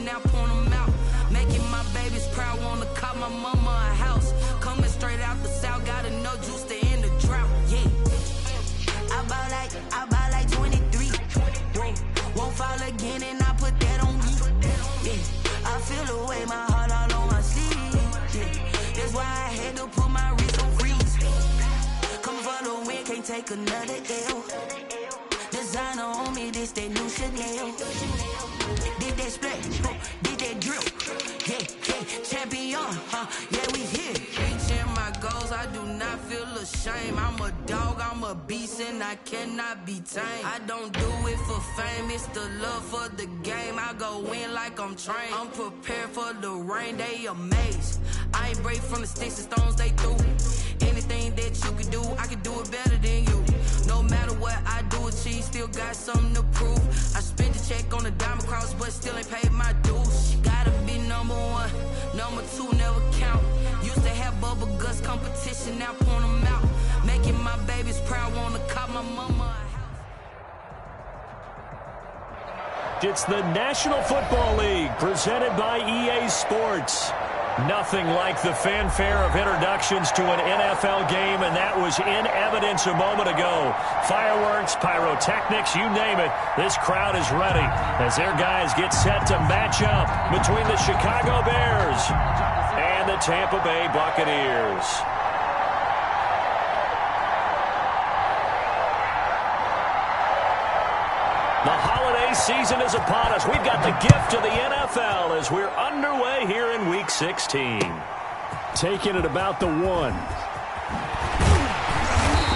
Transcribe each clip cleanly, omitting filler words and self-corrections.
now point them out. Making my babies proud, wanna call my mama a house. Coming straight out the south, gotta know juice to end the drought. Yeah, I bought like 23. Won't fall again, and I put that on me. Yeah, I feel the way, my heart all on my sleeve. Yeah, that's why I had to put my wrist on freeze. Coming for the win, can't take another L. Designer on me, this that new Chanel. Did that splash, did that drill. Yeah, champion, yeah, we here. Reaching my goals, I do not feel ashamed. I'm a dog, I'm a beast, and I cannot be tamed. I don't do it for fame, it's the love for the game. I go in like I'm trained. I'm prepared for the rain, they amazed. I ain't break from the sticks and stones they threw. Anything that you can do, I can do it better than you. No matter what I do achieve, still got something to prove. I spent the check on the diamond cross, but still ain't paid my dues. Gotta be number one, number two never count. Used to have bubble guts competition, now point them out. Making my babies proud, wanna call my mama a house. It's the National Football League presented by EA Sports. Nothing like the fanfare of introductions to an NFL game, and that was in evidence a moment ago. Fireworks, pyrotechnics, you name it. This crowd is ready as their guys get set to match up between the Chicago Bears and the Tampa Bay Buccaneers. The holiday season is upon us. We've got the gift of the NFL as we're underway here in Week 16. Taking it about the 1.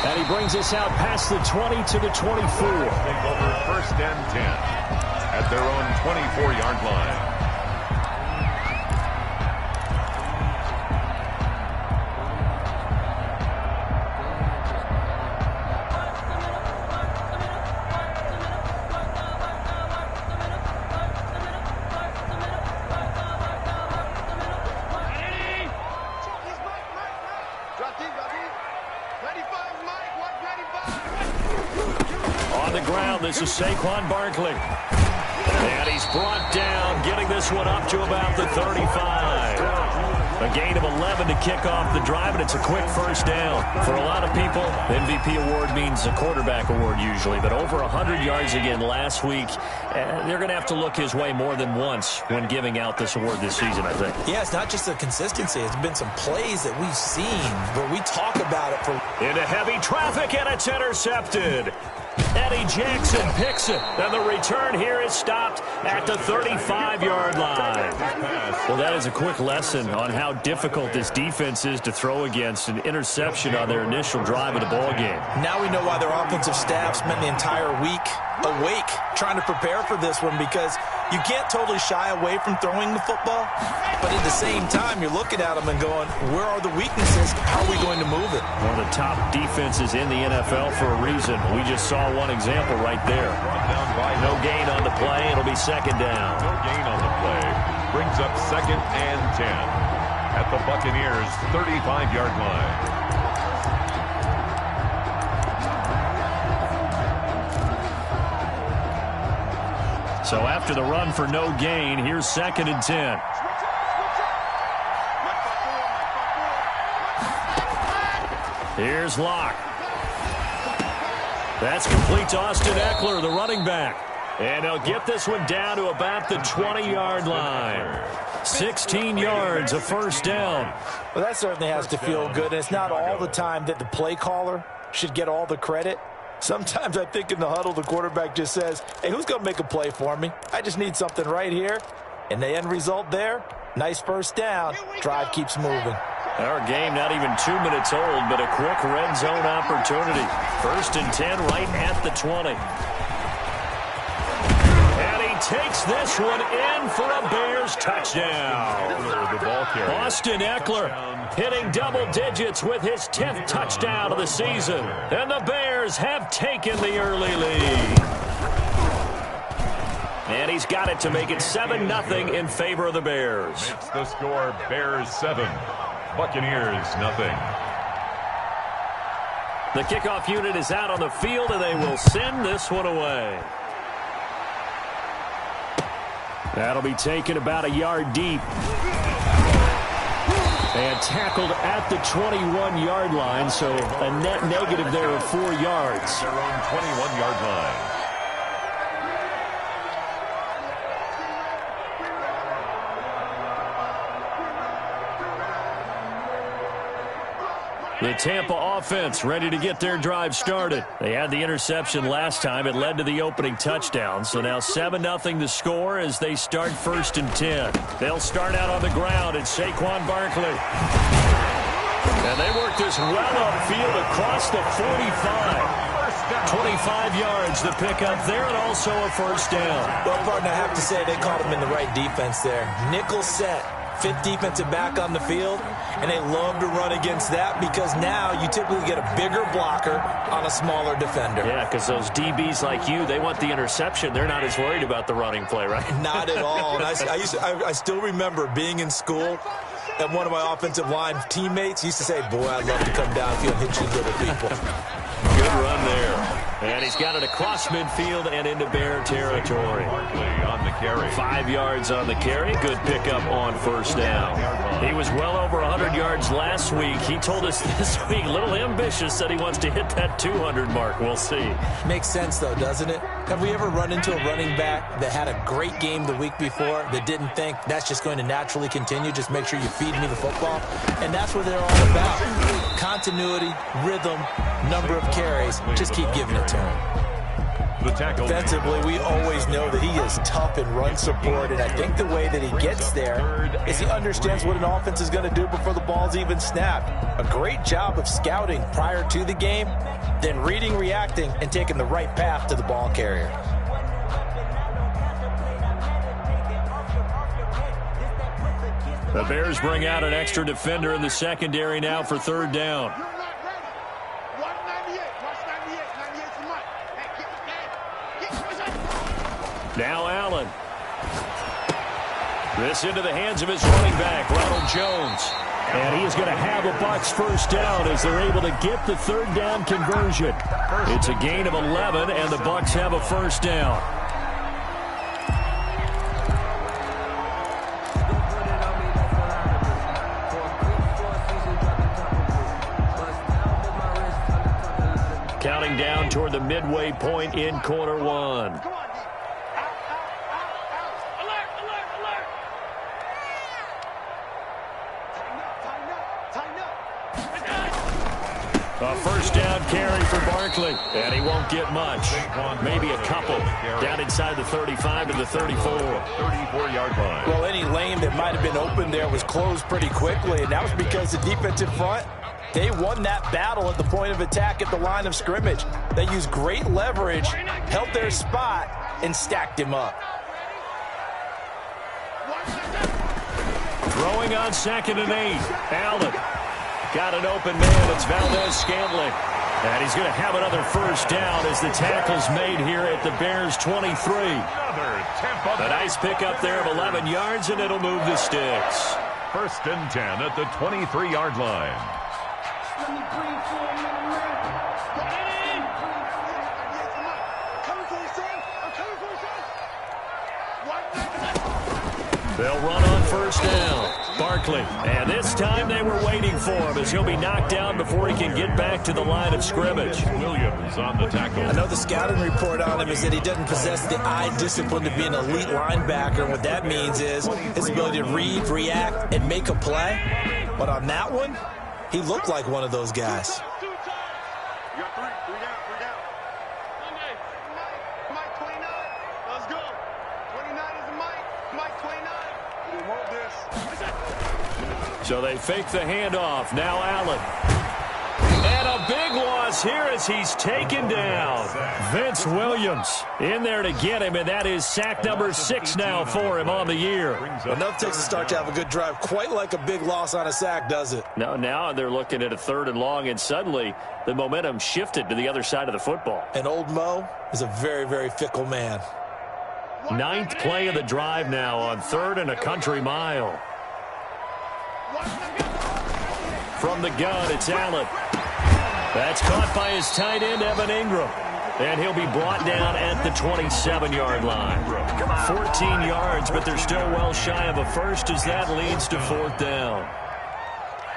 And he brings us out past the 20 to the 24. Over 1st and 10 at their own 24-yard line. This is Saquon Barkley. And he's brought down, getting this one up to about the 35. A gain of 11 to kick off the drive, and it's a quick first down. For a lot of people, the MVP award means a quarterback award usually, but over 100 yards again last week. They're going to have to look his way more than once when giving out this award this season, I think. Yeah, it's not just the consistency. It's been some plays that we've seen where we talk about it for... Into heavy traffic, and it's intercepted. Eddie Jackson picks it, and the return here is stopped at the 35-yard line. Well, that is a quick lesson on how difficult this defense is to throw against. An interception on their initial drive of the ballgame. Now we know why their offensive staff spent the entire week awake trying to prepare for this one, because you can't totally shy away from throwing the football, but at the same time, you're looking at them and going, where are the weaknesses? How are we going to move it? One of the top defenses in the NFL for a reason. We just saw one example right there. No gain on the play. It'll be second down. No gain on the play. Brings up 2nd and 10 at the Buccaneers' 35-yard line. So after the run for no gain, here's 2nd and 10. Here's Locke. That's complete to Austin Eckler, the running back. And he'll get this one down to about the 20-yard line. 16 yards, a first down. Well, that certainly has to feel good. And it's not all the time that the play caller should get all the credit. Sometimes I think in the huddle, the quarterback just says, hey, who's going to make a play for me? I just need something right here. And the end result there, nice first down. Drive keeps moving. Our game not even 2 minutes old, but a quick red zone opportunity. 1st and 10 right at the 20. And he takes this one in for a Bears touchdown. Austin Eckler hitting double digits with his 10th touchdown of the season. And the Bears have taken the early lead. And he's got it to make it 7-0 in favor of the Bears. Makes the score Bears 7, Buccaneers nothing. The kickoff unit is out on the field, and they will send this one away. That'll be taken about a yard deep. And tackled at the 21-yard line, so a net negative there of 4 yards. Their own 21-yard line. The Tampa offense ready to get their drive started. They had the interception last time. It led to the opening touchdown. So now 7-0 the score as they start 1st and 10. They'll start out on the ground. It's Saquon Barkley. And they work this well upfield across the 45. 25 yards to pick up there and also a 1st down. Well, partner, I have to say they caught him in the right defense there. Nickel set. 5th defensive back on the field, and they love to run against that because now you typically get a bigger blocker on a smaller defender. Yeah, because those DBs like you, they want the interception. They're not as worried about the running play, right? Not at all. And I still remember being in school, and one of my offensive line teammates used to say, boy, I'd love to come downfield and hit you little people. Good run there. And he's got it across midfield and into Bear territory. On the carry. 5 yards on the carry. Good pickup on 1st down. He was well over 100 yards last week. He told us this week, a little ambitious, said he wants to hit that 200 mark. We'll see. Makes sense, though, doesn't it? Have we ever run into a running back that had a great game the week before that didn't think that's just going to naturally continue? Just make sure you feed me the football. And that's what they're all about. Continuity, rhythm, number of carries. Just keep giving it to him. The tackle. Defensively, we always know that he is tough in run support, and I think the way that he gets there is he understands what an offense is going to do before the ball's even snapped. A great job of scouting prior to the game, then reading, reacting, and taking the right path to the ball carrier. The Bears bring out an extra defender in the secondary now for 3rd down. Now Allen. This into the hands of his running back, Ronald Jones. And he is going to have a Bucs 1st down as they're able to get the 3rd down conversion. It's a gain of 11, and the Bucs have a 1st down. Counting down toward the midway point in quarter 1. A 1st down carry for Barkley, and he won't get much. Maybe a couple. Down inside the 35 to the 34. 34-yard line. Well, any lane that might have been open there was closed pretty quickly, and that was because the defensive front, they won that battle at the point of attack at the line of scrimmage. They used great leverage, held their spot, and stacked him up. Throwing on 2nd and 8. Allen. Got an open man. It's Valdez-Scantling. And he's going to have another 1st down as the tackle's made here at the Bears' 23. A nice pickup there of 11 yards, and it'll move the sticks. 1st and 10 at the 23-yard line. They'll run on 1st down. Barkley. And this time they were waiting for him as he'll be knocked down before he can get back to the line of scrimmage. Williams on the tackle. I know the scouting report on him is that he doesn't possess the eye discipline to be an elite linebacker. And what that means is his ability to read, react, and make a play. But on that one, he looked like one of those guys. So they fake the handoff. Now Allen. And a big loss here as he's taken down. Vince Williams in there to get him, and that is sack number 6 now for him on the year. Enough takes a start to have a good drive. Quite like a big loss on a sack, does it? No, now they're looking at a 3rd and long, and suddenly the momentum shifted to the other side of the football. And old Mo is a very, very fickle man. 9th play of the drive now on 3rd and a country mile. From the gun, it's Allen. That's caught by his tight end, Evan Ingram. And he'll be brought down at the 27-yard line. 14 yards, but they're still well shy of a first as that leads to 4th down.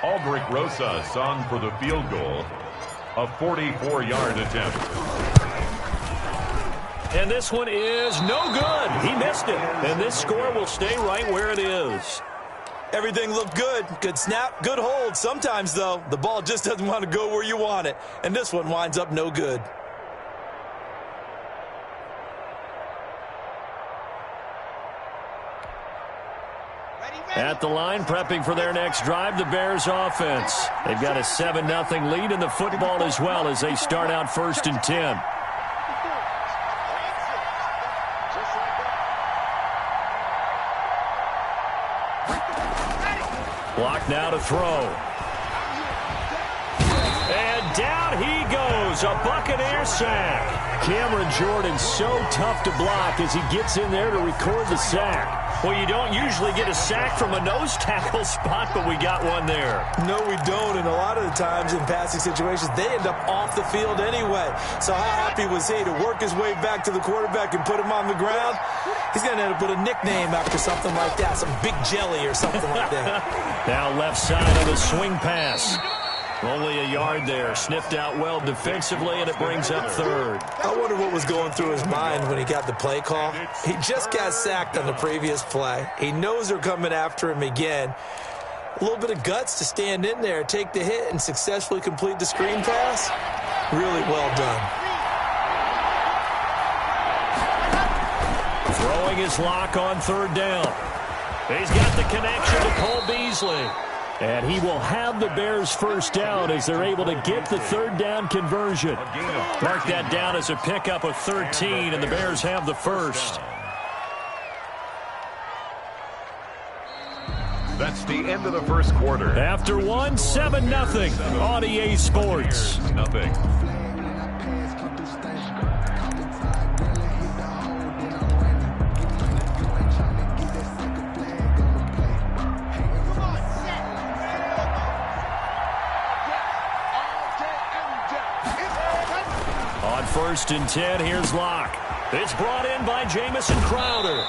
Aldrich Rosas on for the field goal. A 44-yard attempt. And this one is no good. He missed it. And this score will stay right where it is. Everything looked good. Good snap, good hold. Sometimes, though, the ball just doesn't want to go where you want it. And this one winds up no good. At the line, prepping for their next drive, the Bears offense. They've got a 7-0 lead in the football as well as they start out 1st and 10. Block now to throw. And down he goes, a Buccaneer sack. Cameron Jordan so tough to block as he gets in there to record the sack. Well, you don't usually get a sack from a nose tackle spot, but we got one there. No, we don't, and a lot of the times in passing situations, they end up off the field anyway. So how happy was he to work his way back to the quarterback and put him on the ground? He's going to end up with a nickname after something like that, some Big Jelly or something like that. Now left side of the swing pass. Only a yard there. Sniffed out well defensively, and it brings up 3rd. I wonder what was going through his mind when he got the play call. He just got sacked on the previous play. He knows they're coming after him again. A little bit of guts to stand in there, take the hit, and successfully complete the screen pass. Really well done. Throwing his lock on 3rd down. He's got the connection to Cole Beasley. And he will have the Bears' 1st down as they're able to get the 3rd down conversion. Mark that down as a pickup of 13, and the Bears have the 1st. That's the end of the 1st quarter. After 7-0 on EA Sports. Nothing. On 1st and 10, here's Locke. It's brought in by Jamison Crowder.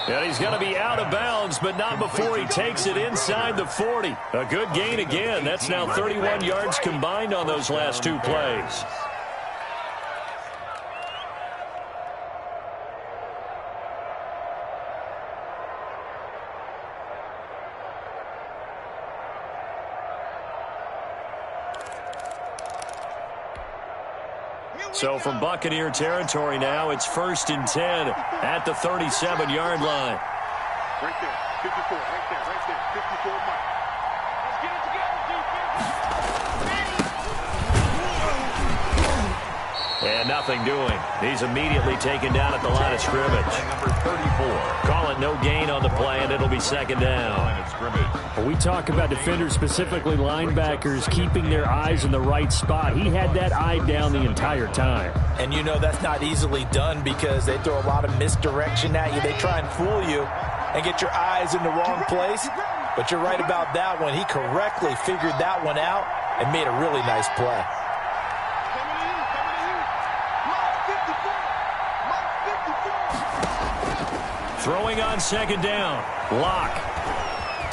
And he's going to be out of bounds, but not before he takes it inside the 40. A good gain again. That's now 31 yards combined on those last 2 plays. So from Buccaneer territory now, it's 1st and 10 at the 37-yard line. Right there, 54, right there, 54 mark. Let's get it together, defense. And nothing doing. He's immediately taken down at the line of scrimmage. Number 34. Call it no gain on the play, and it'll be 2nd down. Line of scrimmage. When we talk about defenders, specifically linebackers, keeping their eyes in the right spot, he had that eye down the entire time. And you know that's not easily done because they throw a lot of misdirection at you. They try and fool you and get your eyes in the wrong place. But you're right about that one. He correctly figured that one out and made a really nice play. Throwing on 2nd down. Locke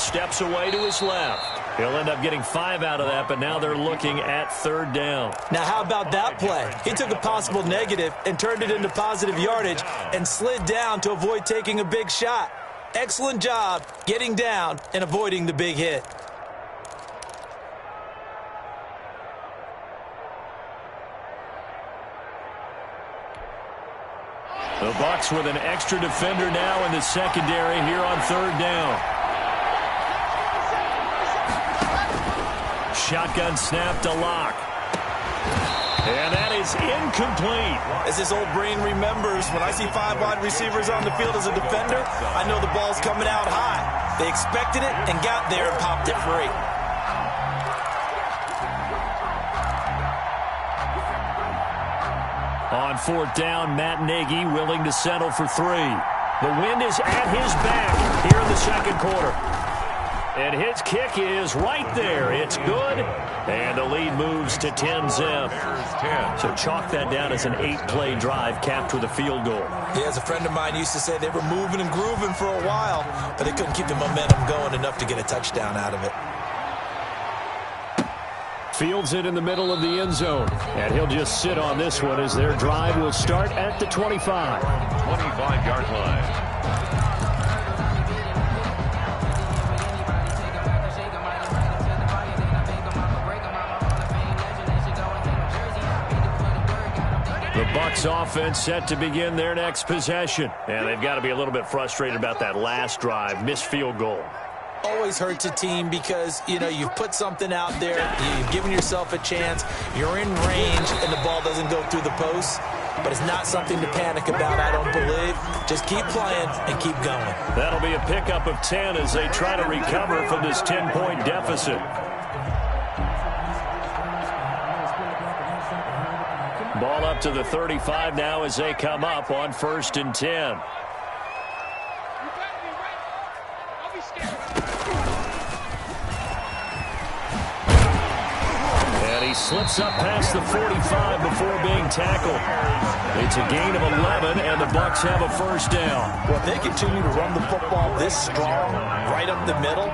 steps away to his left. He'll end up getting 5 out of that, but now they're looking at 3rd down. Now, how about that play? He took a possible negative and turned it into positive yardage and slid down to avoid taking a big shot. Excellent job getting down and avoiding the big hit. The Bucs with an extra defender now in the secondary here on 3rd down. Shotgun snap to Locke. And that is incomplete. As his old brain remembers, when I see 5 wide receivers on the field as a defender, I know the ball's coming out high. They expected it and got there and popped it free. On 4th down, Matt Nagy willing to settle for 3. The wind is at his back here in the 2nd quarter. And his kick is right there. It's good. And the lead moves to 10-zip. So chalk that down as an 8-play drive capped with a field goal. Yeah, as a friend of mine used to say, they were moving and grooving for a while, but they couldn't keep the momentum going enough to get a touchdown out of it. Fields it in the middle of the end zone. And he'll just sit on this one as their drive will start at the 25. 25-yard line. The Bucs offense set to begin their next possession. And they've got to be a little bit frustrated about that last drive, missed field goal. Always hurts a team because, you know, you've put something out there, you've given yourself a chance, you're in range, and the ball doesn't go through the post. But it's not something to panic about, I don't believe. Just keep playing and keep going. That'll be a pickup of 10 as they try to recover from this 10-point deficit. Ball up to the 35 now as they come up on 1st and 10. And he slips up past the 45 before being tackled. It's a gain of 11, and the Bucs have a first down. Well, if they continue to run the football this strong, right up the middle,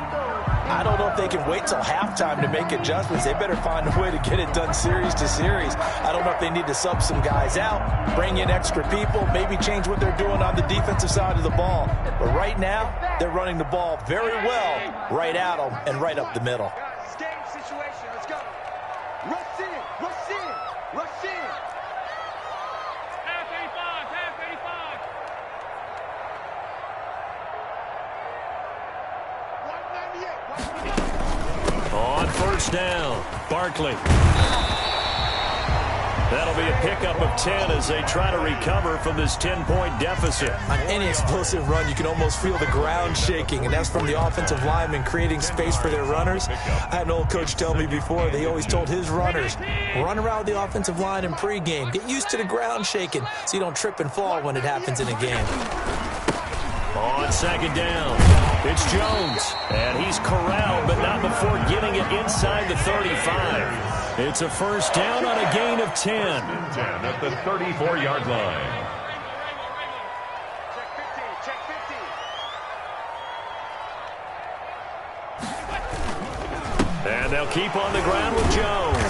I don't know if they can wait till halftime to make adjustments. They better find a way to get it done series to series. I don't know if they need to sub some guys out, bring in extra people, maybe change what they're doing on the defensive side of the ball. But right now, they're running the ball very well right at them and right up the middle. Guys, game situation. Let's go. Rush in. Rush in. Rush in. Half 85. Half 85. 198. On first down, Barkley. That'll be a pickup of 10 as they try to recover from this 10-point deficit. On any explosive run, you can almost feel the ground shaking, and that's from the offensive linemen creating space for their runners. I had an old coach tell me before, they always told his runners, run around the offensive line in pregame. Get used to the ground shaking so you don't trip and fall when it happens in a game. On second down, it's Jones, and he's corralled, but not before getting it inside the 35. It's a first down on a gain of 10. 10 at the 34-yard line. Check 50. And they'll keep on the ground with Jones.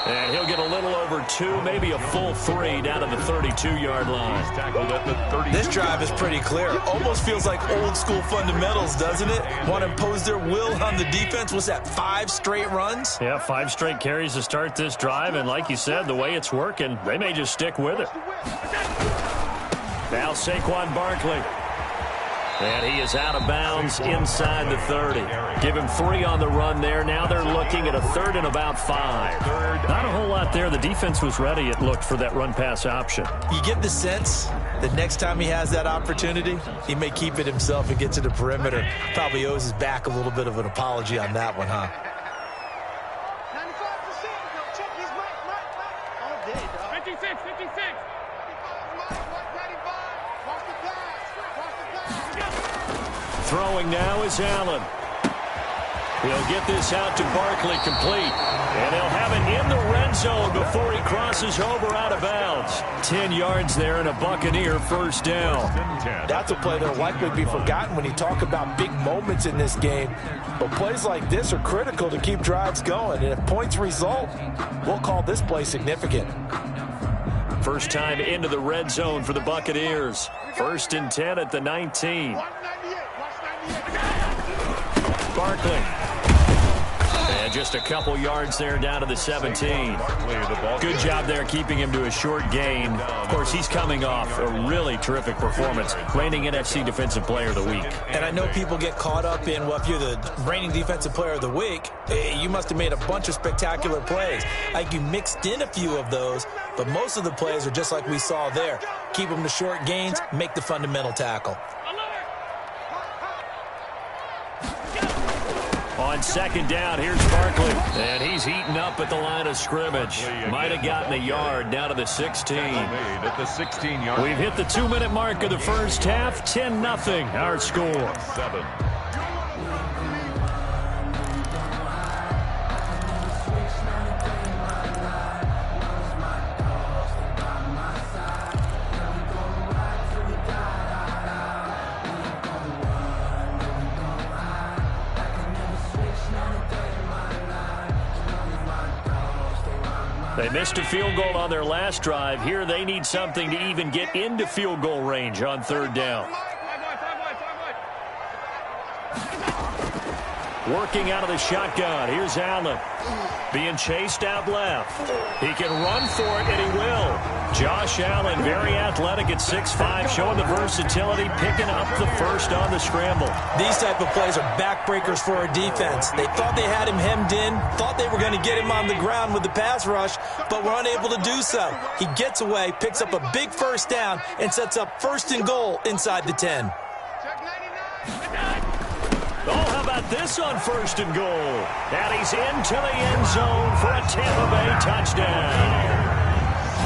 And he'll get a little over 2, maybe a full 3 down to the 32-yard line. He's tackled at the 30. This drive is pretty clear. Almost feels like old school fundamentals, doesn't it? Want to impose their will on the defense. What's that, 5 straight runs? Yeah, 5 straight carries to start this drive. And like you said, the way it's working, they may just stick with it. Now Saquon Barkley. And he is out of bounds inside the 30. Give him 3 on the run there. Now they're looking at a 3rd and about 5. Not a whole lot there. The defense was ready, it looked, for that run-pass option. You get the sense that next time he has that opportunity, he may keep it himself and get to the perimeter. Probably owes his back a little bit of an apology on that one, huh? 95%. Check his mic. All day, dog. 56. 55. 195. Watch the pass. Watch the pass. Throwing now is Allen. He'll get this out to Barkley complete. And he'll have it in the red zone before he crosses over out of bounds. 10 yards there and a Buccaneer first down. That's a play that'll likely be forgotten when you talk about big moments in this game. But plays like this are critical to keep drives going. And if points result, we'll call this play significant. First time into the red zone for the Buccaneers. 1st and 10 at the 19. 198. Watch 98. Barkley. And just a couple yards there down to the 17. Good job there keeping him to a short gain. Of course, he's coming off a really terrific performance, reigning NFC Defensive Player of the Week. And I know people get caught up in, well, if you're the reigning Defensive Player of the Week, you must have made a bunch of spectacular plays. Like you mixed in a few of those, but most of the plays are just like we saw there. Keep them to short gains, make the fundamental tackle. On second down, here's Barkley. And he's heating up at the line of scrimmage. Might have gotten a yard down to the 16. At the 16-yard. We've hit the 2-minute mark of the first half. 10-0 our score. 7. They missed a field goal on their last drive. Here they need something to even get into field goal range on third down. Working out of the shotgun. Here's Allen. Being chased out left. He can run for it, and he will. Josh Allen, very athletic at 6'5", showing the versatility, picking up the first on the scramble. These type of plays are backbreakers for our defense. They thought they had him hemmed in, thought they were going to get him on the ground with the pass rush, but were unable to do so. He gets away, picks up a big first down, and sets up 1st and goal inside the 10. Oh, how about this on 1st and goal? And he's into the end zone for a Tampa Bay touchdown.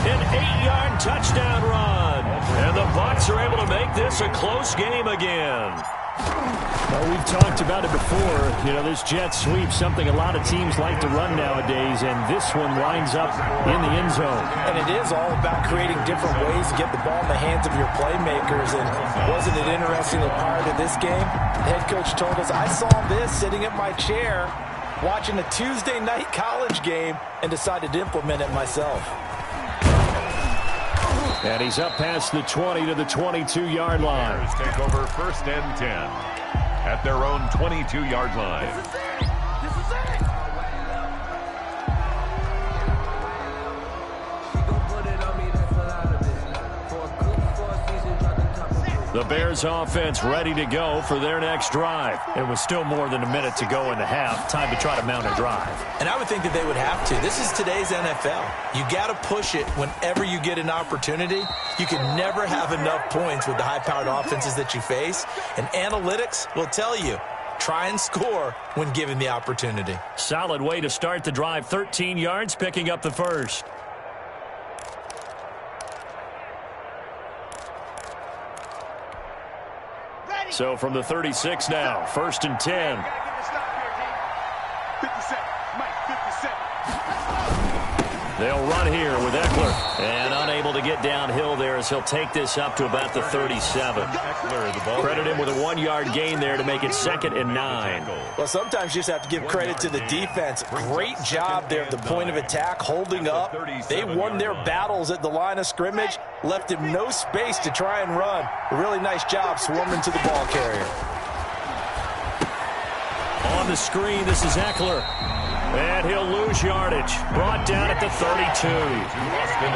An 8-yard touchdown run. And the Bucs are able to make this a close game again. Well, we've talked about it before. You know, this jet sweep, something a lot of teams like to run nowadays, and this one lines up in the end zone. And it is all about creating different ways to get the ball in the hands of your playmakers. And wasn't it interesting that prior to this game, the head coach told us, I saw this sitting at my chair watching a Tuesday night college game and decided to implement it myself. And he's up past the 20 to the 22-yard line. Bears take over 1st and 10 at their own 22-yard line. This is it. The Bears offense ready to go for their next drive. It was still more than a minute to go in the half. Time to try to mount a drive. And I would think that they would have to. This is today's NFL. You got to push it whenever you get an opportunity. You can never have enough points with the high-powered offenses that you face. And analytics will tell you, try and score when given the opportunity. Solid way to start the drive. 13 yards, picking up the first. So from the 36 now, 1st and 10. 57. Mike, 57. They'll run here with Eckler. And unable to get downhill there as he'll take this up to about the 37. Credit him with a 1-yard gain there to make it 2nd and 9. Well, sometimes you just have to give credit to the defense. Great job there at the point of attack, holding up. They won their battles at the line of scrimmage, left him no space to try and run. A really nice job swarming to the ball carrier. On the screen, this is Eckler. And he'll lose yardage. Brought down at the 32.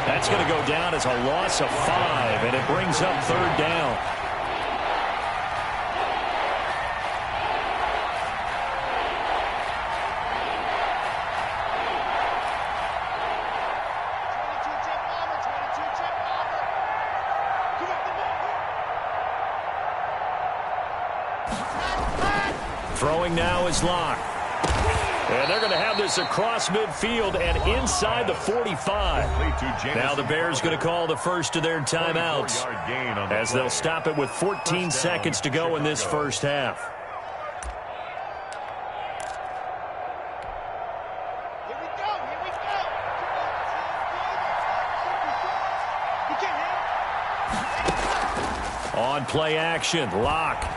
That's going to go down as a loss of 5, and it brings up 3rd down. Throwing now is Locke. And they're going to have this across midfield and inside the 45. Now the Bears going to call the first of their timeouts as they'll stop it with 14 seconds to go in this first half. Here we go. On play action, Locke.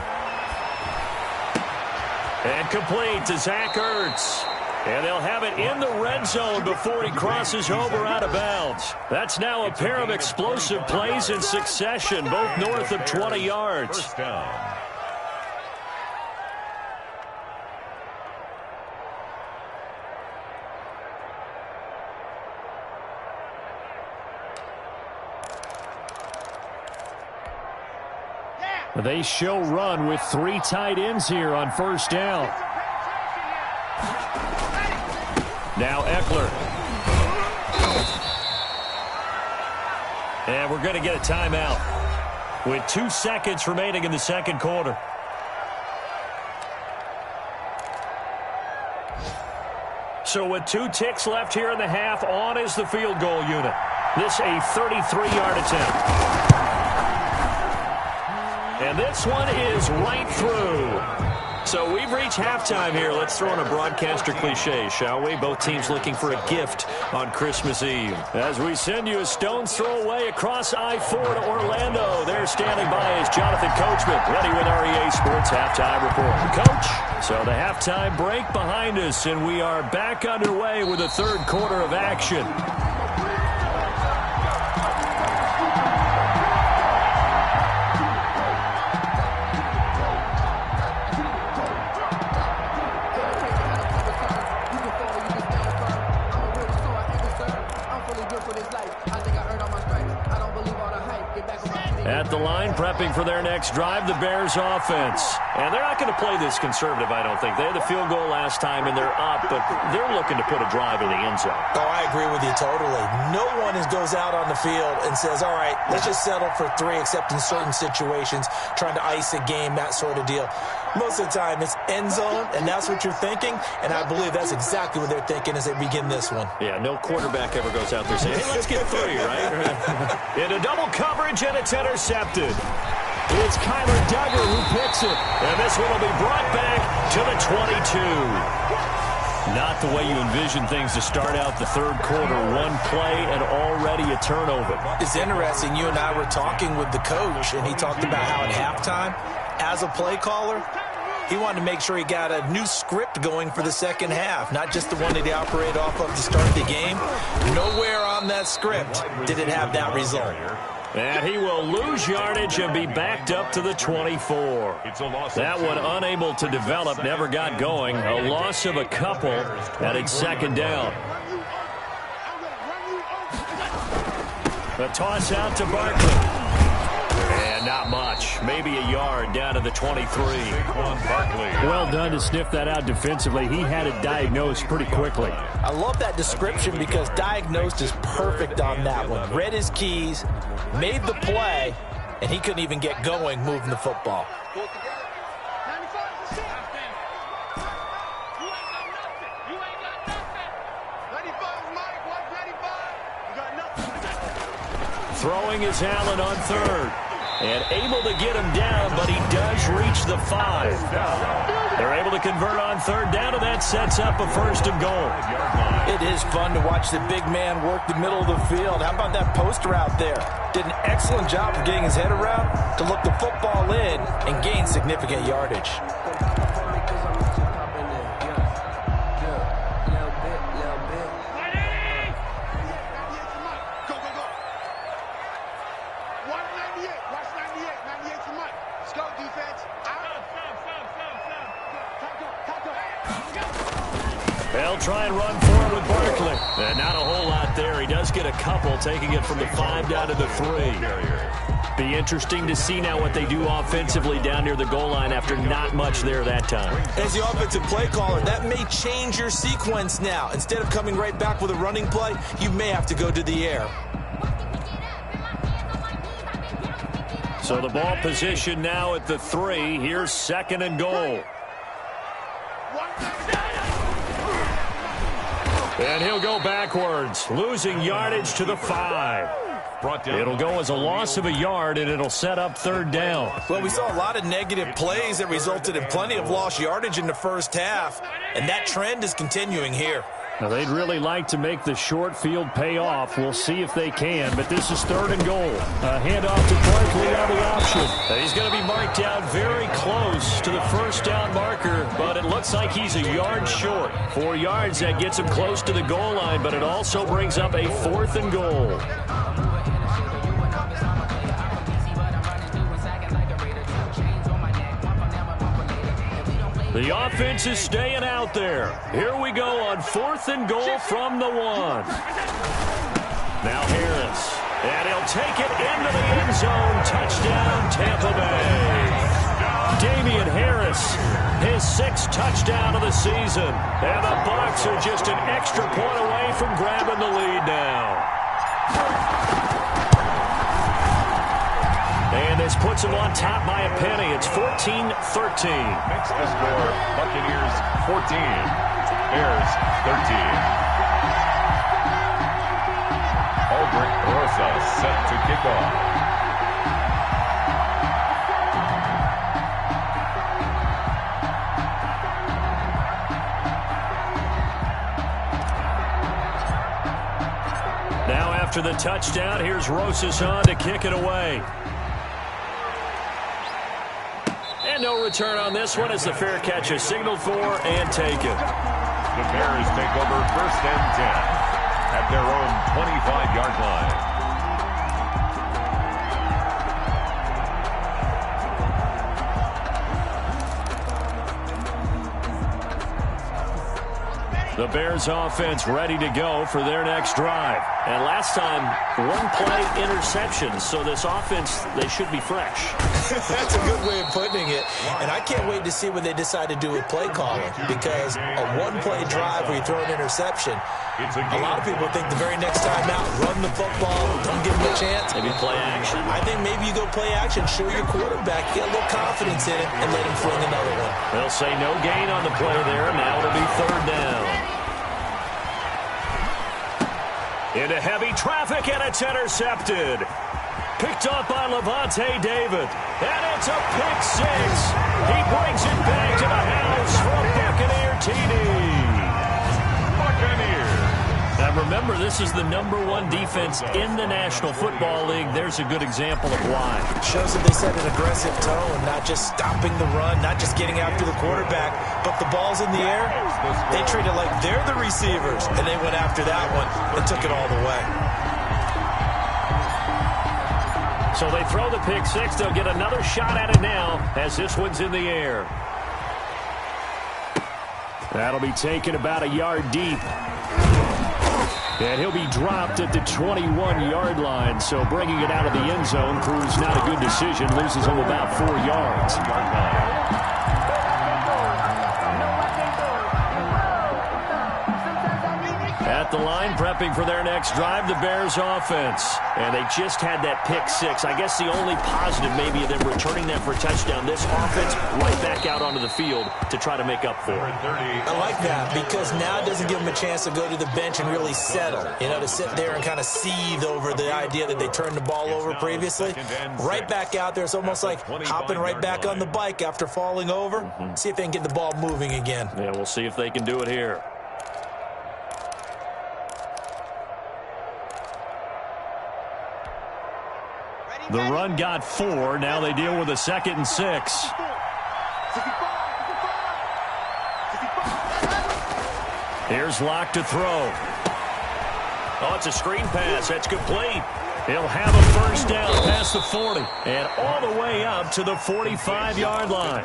And complete to Zach Ertz. And they'll have it in the red zone before he crosses over out of bounds. That's now a pair of explosive plays in succession, both north of 20 yards. First down. They show run with 3 tight ends here on 1st down. Now Eckler. And we're going to get a timeout with 2 seconds remaining in the second quarter. So with 2 ticks left here in the half, on is the field goal unit. This a 33-yard attempt. And this one is right through. So we've reached halftime here. Let's throw in a broadcaster cliche, shall we? Both teams looking for a gift on Christmas Eve. As we send you a stone's throw away across I-4 to Orlando. There standing by is Jonathan Coachman, ready with our EA Sports Halftime Report. Coach, so the halftime break behind us, and we are back underway with the third quarter of action. At the line, prepping for their next drive, the Bears offense. And they're not going to play this conservative, I don't think. They had the field goal last time, and they're up, but they're looking to put a drive in the end zone. Oh, I agree with you totally. No one goes out on the field and says, all right, let's just settle for 3, except in certain situations, trying to ice a game, that sort of deal. Most of the time, it's end zone, and that's what you're thinking, and I believe that's exactly what they're thinking as they begin this one. Yeah, no quarterback ever goes out there saying, hey, let's get 3, right? Into double coverage, and it's intercepted. It's Kyler Duggar who picks it, and this one will be brought back to the 22. Not the way you envision things to start out the third quarter. One play and already a turnover. It's interesting. You and I were talking with the coach, and he talked about how at halftime, as a play caller, he wanted to make sure he got a new script going for the second half, not just the one that he operated off of to start the game. Nowhere on that script did it have that result. And he will lose yardage and be backed up to the 24. That one unable to develop, never got going. A loss of a couple, and it's second down. A toss out to Barkley. And not much. Maybe a yard down to the 23. Well done to sniff that out defensively. He had it diagnosed pretty quickly. I love that description because diagnosed is perfect on that one. Read his keys, made the play, and he couldn't even get going moving the football. Throwing is Allen on third. And able to get him down, but he does reach the 5. They're able to convert on third down, and that sets up a first and goal. It is fun to watch the big man work the middle of the field. How about that post route there? Did an excellent job of getting his head around to look the football in and gain significant yardage. They'll try and run forward with Barkley. And not a whole lot there. He does get a couple, taking it from the 5 down to the 3. Be interesting to see now what they do offensively down near the goal line after not much there that time. As the offensive play caller, that may change your sequence now. Instead of coming right back with a running play, you may have to go to the air. So the ball position now at the 3. Here's second and goal. And he'll go backwards, losing yardage to the 5. It'll go as a loss of a yard, and it'll set up third down. Well, we saw a lot of negative plays that resulted in plenty of lost yardage in the first half, and that trend is continuing here. Now, they'd really like to make the short field pay off. We'll see if they can, but this is third and goal. A handoff to Barkley on the option. He's going to be marked down very close to the first down marker, but it looks like he's a yard short. 4 yards, that gets him close to the goal line, but it also brings up a fourth and goal. The offense is staying out there. Here we go on fourth and goal from the 1. Now Harris. And he'll take it into the end zone. Touchdown, Tampa Bay. Damian Harris, his 6th touchdown of the season. And the Bucs are just an extra point away from grabbing the lead now. And this puts them on top by a penny. It's 14-13. Makes the score Buccaneers 14, Bears 13. Aldrich Rosa set to kick off. After the touchdown, here's Rosas on to kick it away. And no return on this one as the fair catch is signaled for and taken. The Bears take over 1st and 10 at their own 25-yard line. The Bears offense ready to go for their next drive. And last time, one play interception. So this offense, they should be fresh. That's a good way of putting it. And I can't wait to see what they decide to do with play calling. Because a one-play drive where you throw an interception, a lot of people think the very next time out, run the football, don't give them a chance. Maybe play action. I think maybe you go play action, show your quarterback, get a little confidence in it, and let him fling another one. They'll say no gain on the play there. Now it'll be 3rd down. Into heavy traffic, and it's intercepted. Picked off by Levante David. And it's a pick 6. He brings it back to the house for a Buccaneer TD. Buccaneers. Now remember, this is the #1 defense in the National Football League. There's a good example of why. Shows that they set an aggressive tone, not just stopping the run, not just getting after the quarterback, but the ball's in the air. They treat it like they're the receivers, and they went after that one and took it all the way. So they throw the pick 6. They'll get another shot at it now as this one's in the air. That'll be taken about a yard deep. And he'll be dropped at the 21-yard line. So bringing it out of the end zone proves not a good decision. Loses him about 4 yards. At the line, prepping for their next drive, the Bears offense. And they just had that pick 6. I guess the only positive maybe of them returning that for a touchdown. This offense right back out onto the field to try to make up for it. I like that because now it doesn't give them a chance to go to the bench and really settle. You know, to sit there and kind of seethe over the idea that they turned the ball over previously. Right back out there. It's almost like hopping right back on the bike after falling over. See if they can get the ball moving again. Yeah, we'll see if they can do it here. The run got 4. Now they deal with a 2nd and 6. Here's Locke to throw. Oh, it's a screen pass. That's complete. He'll have a 1st down past the 40 and all the way up to the 45-yard line.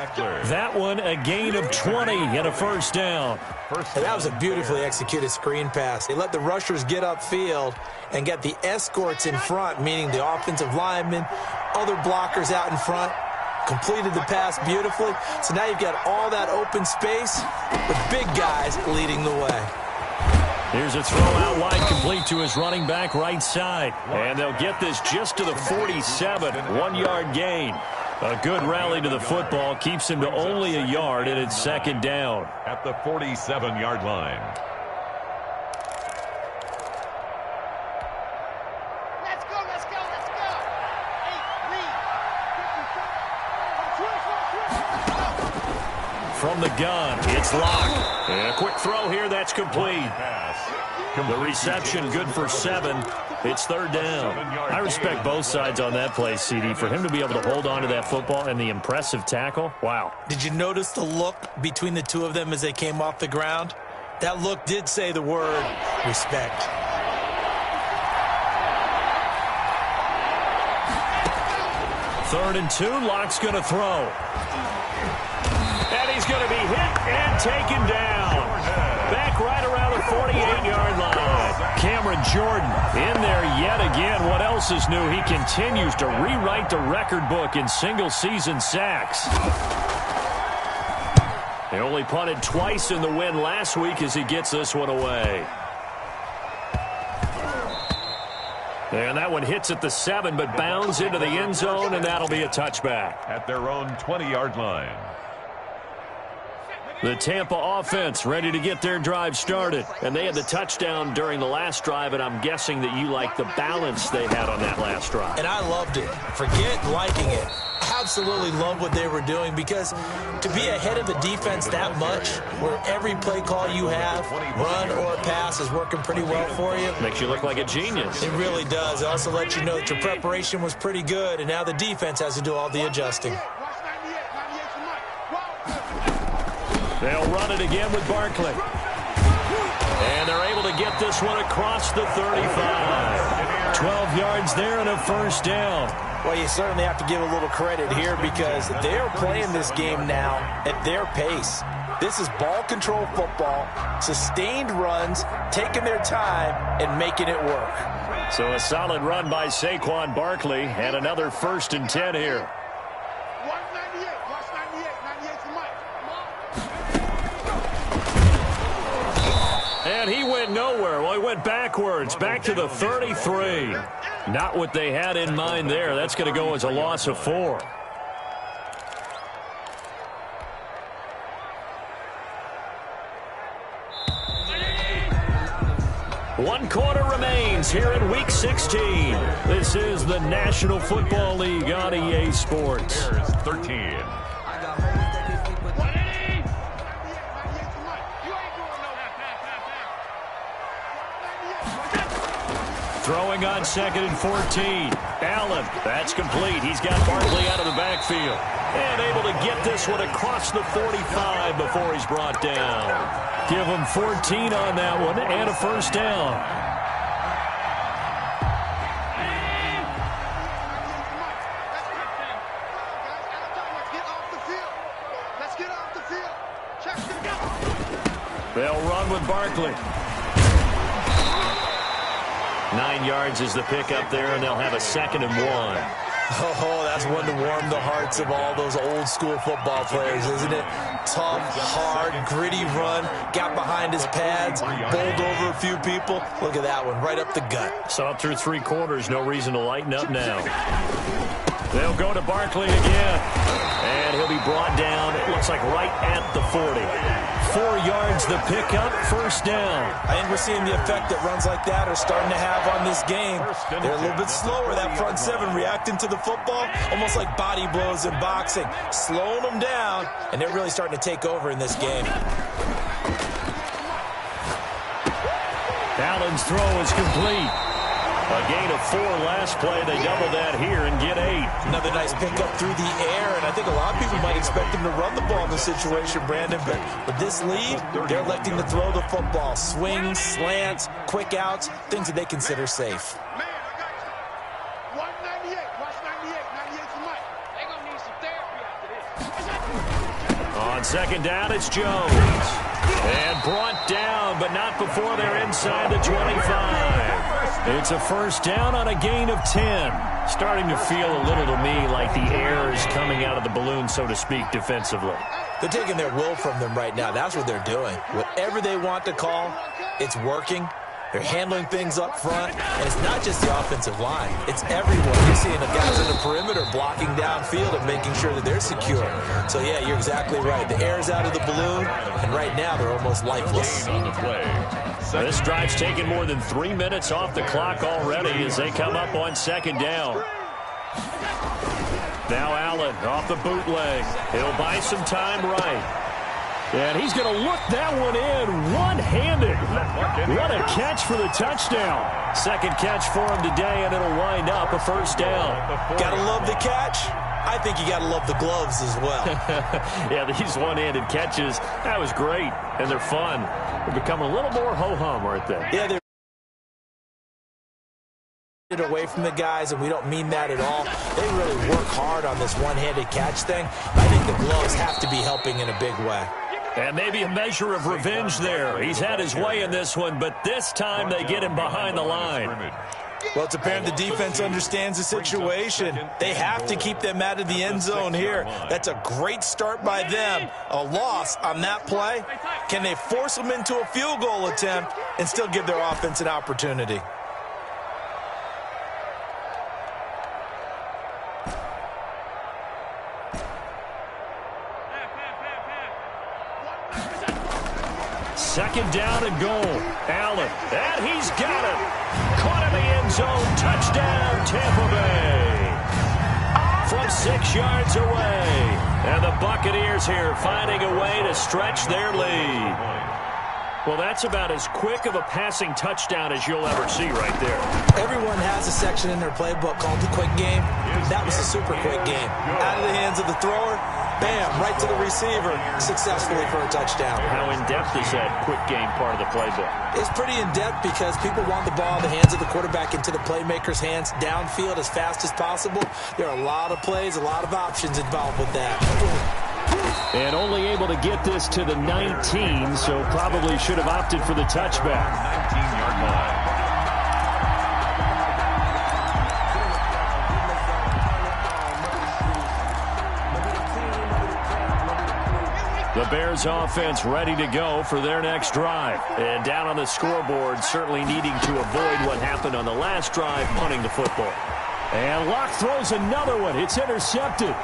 That one a gain of 20 and a 1st down. And that was a beautifully executed screen pass. They let the rushers get upfield and get the escorts in front, meaning the offensive linemen, other blockers out in front. Completed the pass beautifully. So now you've got all that open space with big guys leading the way. Here's a throw out wide, complete to his running back right side. And they'll get this just to the 47, 1-yard gain. A good rally to the football keeps him to only a yard, and it's 2nd down. At the 47-yard line. Let's go, let's go, let's go. From the gun, it's Locke. And a quick throw here, that's complete. The reception good for 7. It's 3rd down. I respect both sides on that play, CD. For him to be able to hold on to that football and the impressive tackle, wow. Did you notice the look between the two of them as they came off the ground? That look did say the word respect. Third and 2, Locke's going to throw. And he's going to be hit and taken down. Back right around the 48-yard line. Cameron Jordan in there yet again. What else is new? He continues to rewrite the record book in single-season sacks. They only punted twice in the win last week as he gets this one away. And that one hits at the 7, but bounds into the end zone, and that'll be a touchback. At their own 20-yard line. The Tampa offense ready to get their drive started. And they had the touchdown during the last drive, and I'm guessing that you like the balance they had on that last drive. And I loved it. Forget liking it. Have absolutely love what they were doing, because to be ahead of a defense that much, where every play call you have, run or pass, is working pretty well for you. Makes you look like a genius. It really does. It also lets you know that your preparation was pretty good, and now the defense has to do all the adjusting. They'll run it again with Barkley. And they're able to get this one across the 35. 12 yards there and a first down. Well, you certainly have to give a little credit here, because they're playing this game now at their pace. This is ball control football, sustained runs, taking their time and making it work. So a solid run by Saquon Barkley, and another 1st and 10 here. And he went nowhere. Well, he went backwards, back to the 33. Not what they had in mind there. That's going to go as a loss of 4. One quarter remains here in Week 16. This is the National Football League on EA Sports. 13. Throwing on 2nd and 14. Allen, that's complete. He's got Barkley out of the backfield. And able to get this one across the 45 before he's brought down. Give him 14 on that one and a first down. They'll run with Barkley. 9 yards is the pickup there, and they'll have a 2nd and 1. Oh, that's one to warm the hearts of all those old-school football players, isn't it? Tough, hard, gritty run, got behind his pads, bowled over a few people. Look at that one, right up the gut. Saw it through 3 quarters, no reason to lighten up now. They'll go to Barkley again, and he'll be brought down, it looks like right at the 40. 4 yards the pickup, first down. I think we're seeing the effect that runs like that are starting to have on this game. They're a little bit slower, that front 7, reacting to the football, almost like body blows in boxing, slowing them down, and they're really starting to take over in this game. Allen's throw is complete. A gain of 4 last play. They double that here and get 8. Another nice pickup through the air, and I think a lot of people might expect him to run the ball in this situation, Brandon, but with this lead, they're electing to throw the football. Swings, slants, quick outs, things that they consider safe. On 2nd down, it's Jones. And brought down, but not before they're inside the 25. It's a first down on a gain of 10. Starting to feel a little to me like the air is coming out of the balloon, so to speak, defensively. They're taking their will from them right now. That's what they're doing. Whatever they want to call, it's working. They're handling things up front, and it's not just the offensive line. It's everyone. You're seeing the guys on the perimeter blocking downfield and making sure that they're secure. So, yeah, you're exactly right. The air's out of the balloon, and right now they're almost lifeless. On the play. This drive's taken more than 3 minutes off the clock already as they come up on 2nd down. Now Allen off the bootleg. He'll buy some time right. And he's going to look that one in one-handed. What a catch for the touchdown. 2nd catch for him today, and it'll wind up a first down. Got to love the catch. I think you got to love the gloves as well. Yeah, these one-handed catches, that was great, and they're fun. They're becoming a little more ho-hum, aren't they? Yeah, they're away from the guys, and we don't mean that at all. They really work hard on this one-handed catch thing. I think the gloves have to be helping in a big way. And maybe a measure of revenge there. He's had his way in this one, but this time they get him behind the line. Well, it's apparent the defense understands the situation. They have to keep them out of the end zone here. That's a great start by them. A loss on that play. Can they force them into a field goal attempt and still give their offense an opportunity? Second down and goal. Allen, and he's got it. Caught in the end zone. Touchdown, Tampa Bay. from 6 yards away. And the Buccaneers here finding a way to stretch their lead. Well, that's about as quick of a passing touchdown as you'll ever see right there. Everyone has a section in their playbook called the quick game. That was a super quick game. Out of the hands of the thrower, bam, right to the receiver, successfully for a touchdown. How in-depth is that quick game part of the playbook? It's pretty in-depth because people want the ball in the hands of the quarterback into the playmaker's hands downfield as fast as possible. There are a lot of plays, a lot of options involved with that. And only able to get this to the 19, so probably should have opted for the touchback. 19-yard line. The Bears offense ready to go for their next drive. And down on the scoreboard, certainly needing to avoid what happened on the last drive, punting the football. And Locke throws another one. It's intercepted.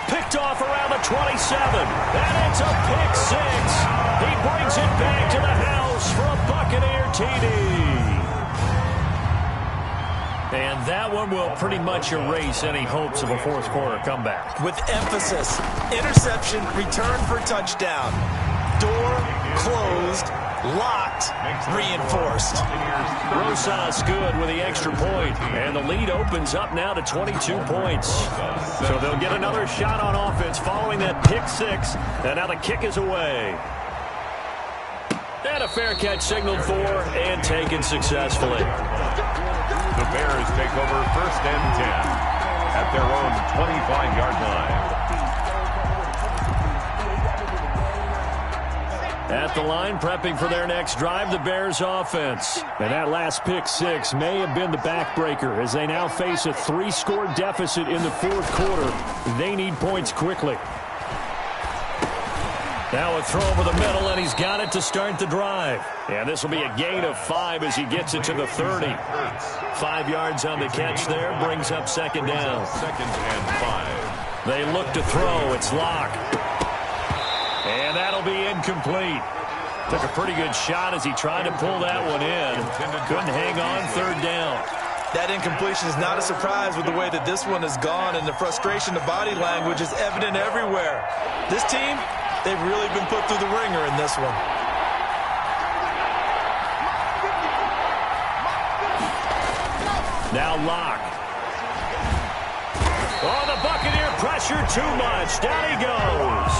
Picked off around the 27. And it's a pick six. He brings it back to the house for a Buccaneer TD. And that one will pretty much erase any hopes of a fourth quarter comeback. With emphasis, interception, return for touchdown. Door closed, locked, reinforced. Rosas good with the extra point, and the lead opens up now to 22 points. So they'll get another shot on offense following that pick six, and now the kick is away. And a fair catch signaled for and taken successfully. The Bears take over 1st and 10 at their own 25-yard line. At the line, prepping for their next drive, the Bears offense. And that last pick six may have been the backbreaker as they now face a 3-score deficit in the fourth quarter. They need points quickly. Now a throw over the middle, and he's got it to start the drive. And this will be a gain of 5 as he gets it to the 30. 5 yards on the catch there, brings up second down. 2nd and 5. They look to throw. It's Locke. And that'll be incomplete. Took a pretty good shot as he tried to pull that one in. Couldn't hang on, 3rd down. That incompletion is not a surprise with the way that this one has gone, and the frustration, the body language is evident everywhere. This team, they've really been put through the ringer in this one. Now Locke. Oh, the Buccaneer pressure too much. Down he goes.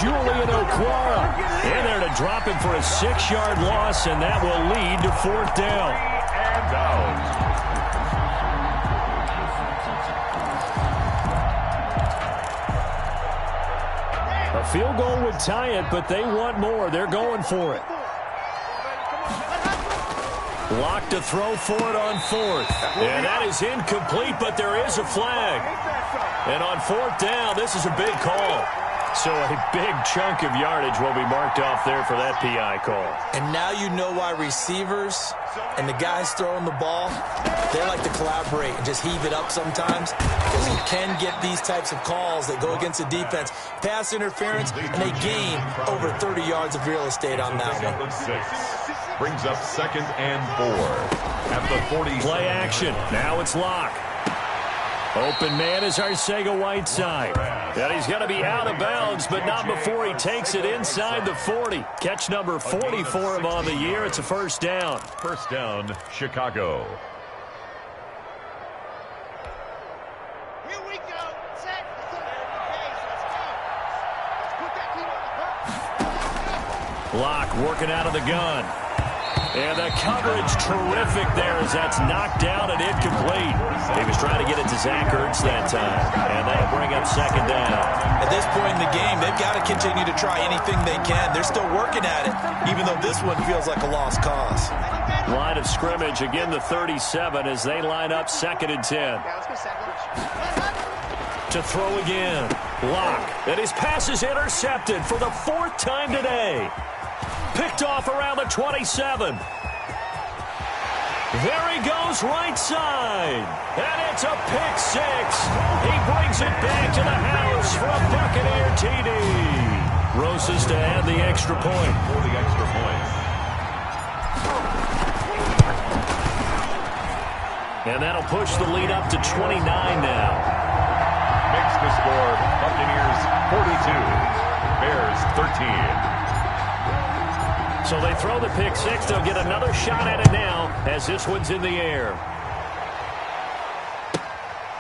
Julian Okwara in there to drop him for a 6-yard loss, and that will lead to 4th down. And out. A field goal would tie it, but they want more. They're going for it. Locke to throw for it on 4th. And that is incomplete, but there is a flag. And on 4th down, this is a big call. So a big chunk of yardage will be marked off there for that PI call. And now you know why receivers and the guys throwing the ball, they like to collaborate and just heave it up sometimes, because you can get these types of calls that go against the defense. Pass interference, and they gain over 30 yards of real estate on that one. 6 brings up 2nd and 4 at the 40. Play action. Now it's Locke. Open man is Arcega-Whiteside. And he's going to be out of bounds, but not before he takes it inside the 40. Catch number 40 for him on the year. It's a 1st down. 1st down, Chicago. Here we go. Set. Let's put that team on the Locke working out of the gun. And the coverage terrific there as that's knocked down and incomplete. He was trying to get it to Zach Ertz that time. And that'll bring up 2nd down. At this point in the game, they've got to continue to try anything they can. They're still working at it, even though this one feels like a lost cause. Line of scrimmage, again the 37 as they line up 2nd and 10. To throw again. Locke. And his pass is intercepted for the 4th time today. Picked off around the 27. There he goes right side. And it's a pick six. He brings it back to the house for a Buccaneer TD. Rosas to add the extra point. For the extra point. And that'll push the lead up to 29 now. the score, Buccaneers 42, Bears 13. So they throw the pick six. They'll get another shot at it now as this one's in the air.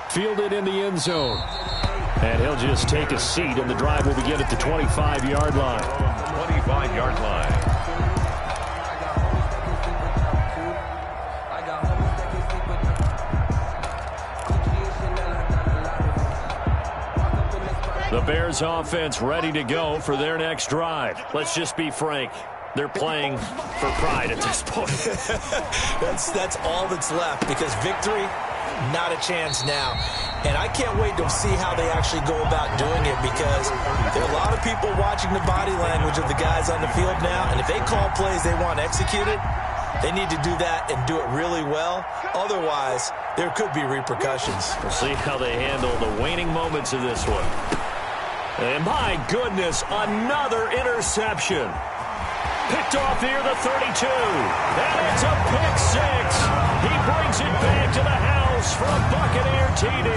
Fielded in the end zone. And he'll just take a seat, and the drive will begin at the 25-yard line. 25-yard line. The Bears offense ready to go for their next drive. Let's just be frank. They're playing for pride at this point. That's all that's left, because victory, not a chance now. And I can't wait to see how they actually go about doing it, because there are a lot of people watching the body language of the guys on the field now, and if they call plays they want executed, they need to do that and do it really well. Otherwise, there could be repercussions. We'll see how they handle the waning moments of this one. And my goodness, another interception. Picked off near the 32. And it's a pick six. He brings it back to the house for a Buccaneer TD.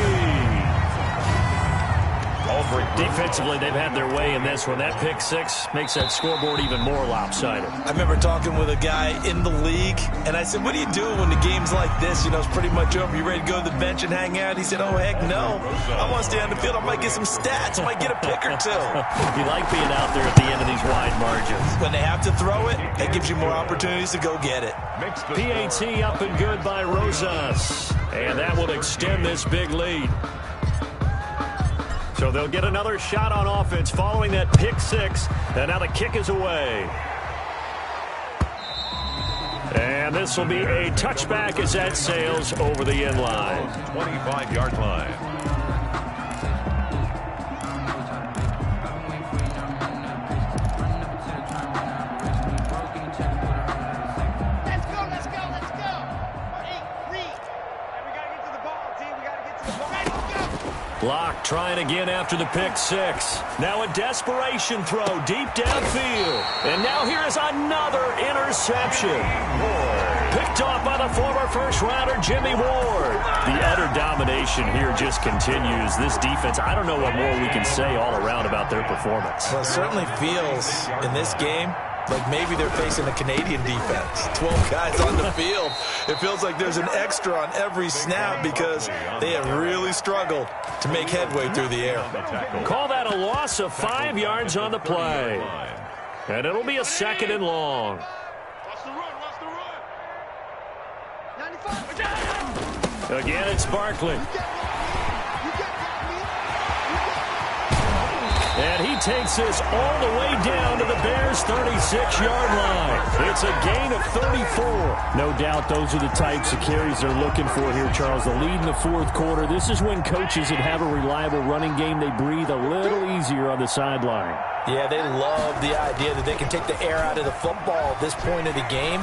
Defensively, they've had their way in this one. That pick six makes that scoreboard even more lopsided. I remember talking with a guy in the league, and I said, what do you do when the game's like this? You know, it's pretty much over. You ready to go to the bench and hang out? He said, oh, heck no. I want to stay on the field. I might get some stats. I might get a pick or two. You like being out there at the end of these wide margins. When they have to throw it, that gives you more opportunities to go get it. PAT up and good by Rosas. And that will extend this big lead. So they'll get another shot on offense following that pick six. And now the kick is away. And this will be a touchback as that sails over the end line. 25-yard line. Block trying again after the pick six. Now a desperation throw deep downfield. And now here is another interception. Picked off by the former first-rounder Jimmy Ward. The utter domination here just continues. This defense, I don't know what more we can say all around about their performance. Well, it certainly feels in this game like maybe they're facing a Canadian defense. 12 guys on the field. It feels like there's an extra on every snap because they have really struggled to make headway through the air. Call that a loss of 5 yards on the play. And it'll be a second and long. Watch the run, watch the run. 95. Again, it's Barkley. And he takes this all the way down to the Bears' 36-yard line. It's a gain of 34. No doubt those are the types of carries they're looking for here, Charles. The lead in the fourth quarter. This is when coaches that have a reliable running game, they breathe a little easier on the sideline. Yeah, they love the idea that they can take the air out of the football at this point of the game.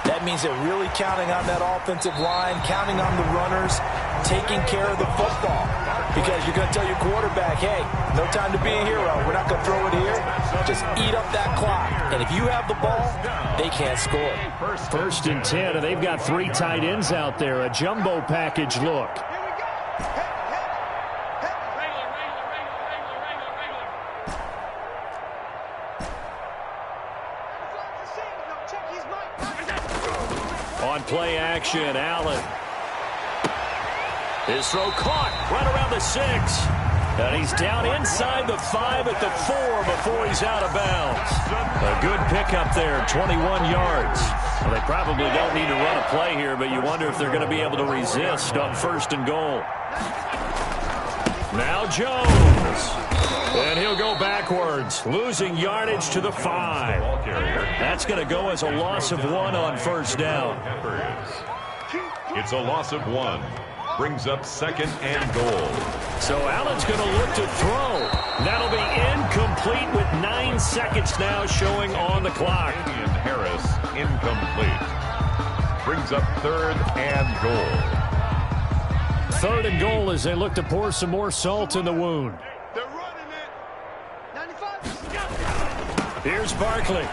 That means they're really counting on that offensive line, counting on the runners, taking care of the football. Because you're going to tell your quarterback, hey, no time to be a hero. We're not going to throw it here. Just eat up that clock. And if you have the ball, they can't score. First and 10, and they've got 3 tight ends out there. A jumbo package look. On play action, Allen. His throw caught right around the 6. And he's down inside the 5 at the 4 before he's out of bounds. A good pickup there, 21 yards. Well, they probably don't need to run a play here, but you wonder if they're going to be able to resist on first and goal. Now Jones. And he'll go backwards, losing yardage to the 5. That's going to go as a loss of 1 on first down. It's a loss of 1. Brings up second and goal. So Allen's going to look to throw. That'll be incomplete with 9 seconds now showing on the clock. And Harris incomplete. Brings up third and goal. Third and goal as they look to pour some more salt in the wound. They're running it. 95. Here's Barkley.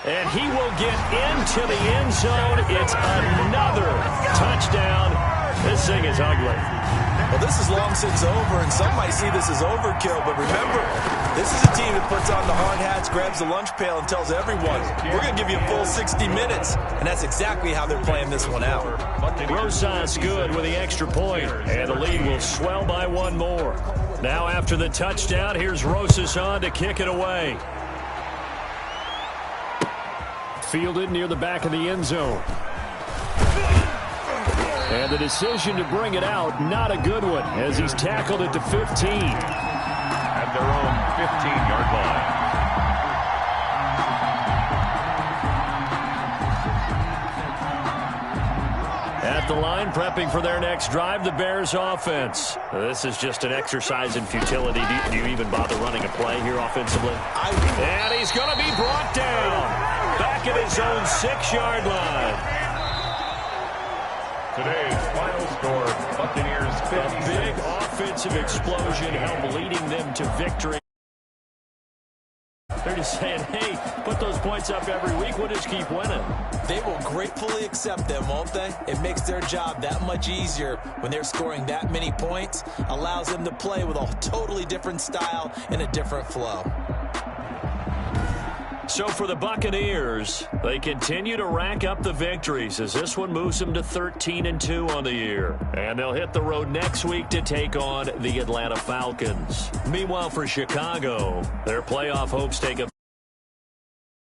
And he will get into the end zone. It's another touchdown. This thing is ugly. Well, this is long since over, and some might see this as overkill. But remember, this is a team that puts on the hard hats, grabs the lunch pail, and tells everyone, we're going to give you a full 60 minutes. And that's exactly how they're playing this one out. Rosas good with the extra point, and the lead will swell by one more. Now after the touchdown, here's Rosas on to kick it away. Fielded near the back of the end zone. And the decision to bring it out, not a good one, as he's tackled it to 15. At their own 15-yard line. At the line, prepping for their next drive, the Bears offense. This is just an exercise in futility. Do you even bother running a play here offensively? And he's going to be brought down. Back at his own 6-yard line. Today's final score, Buccaneers 56. A big offensive explosion helped leading them to victory. They're just saying, hey, put those points up every week. We'll just keep winning. They will gratefully accept them, won't they? It makes their job that much easier when they're scoring that many points. Allows them to play with a totally different style and a different flow. So for the Buccaneers, they continue to rack up the victories as this one moves them to 13-2 on the year. And they'll hit the road next week to take on the Atlanta Falcons. Meanwhile, for Chicago, their playoff hopes take a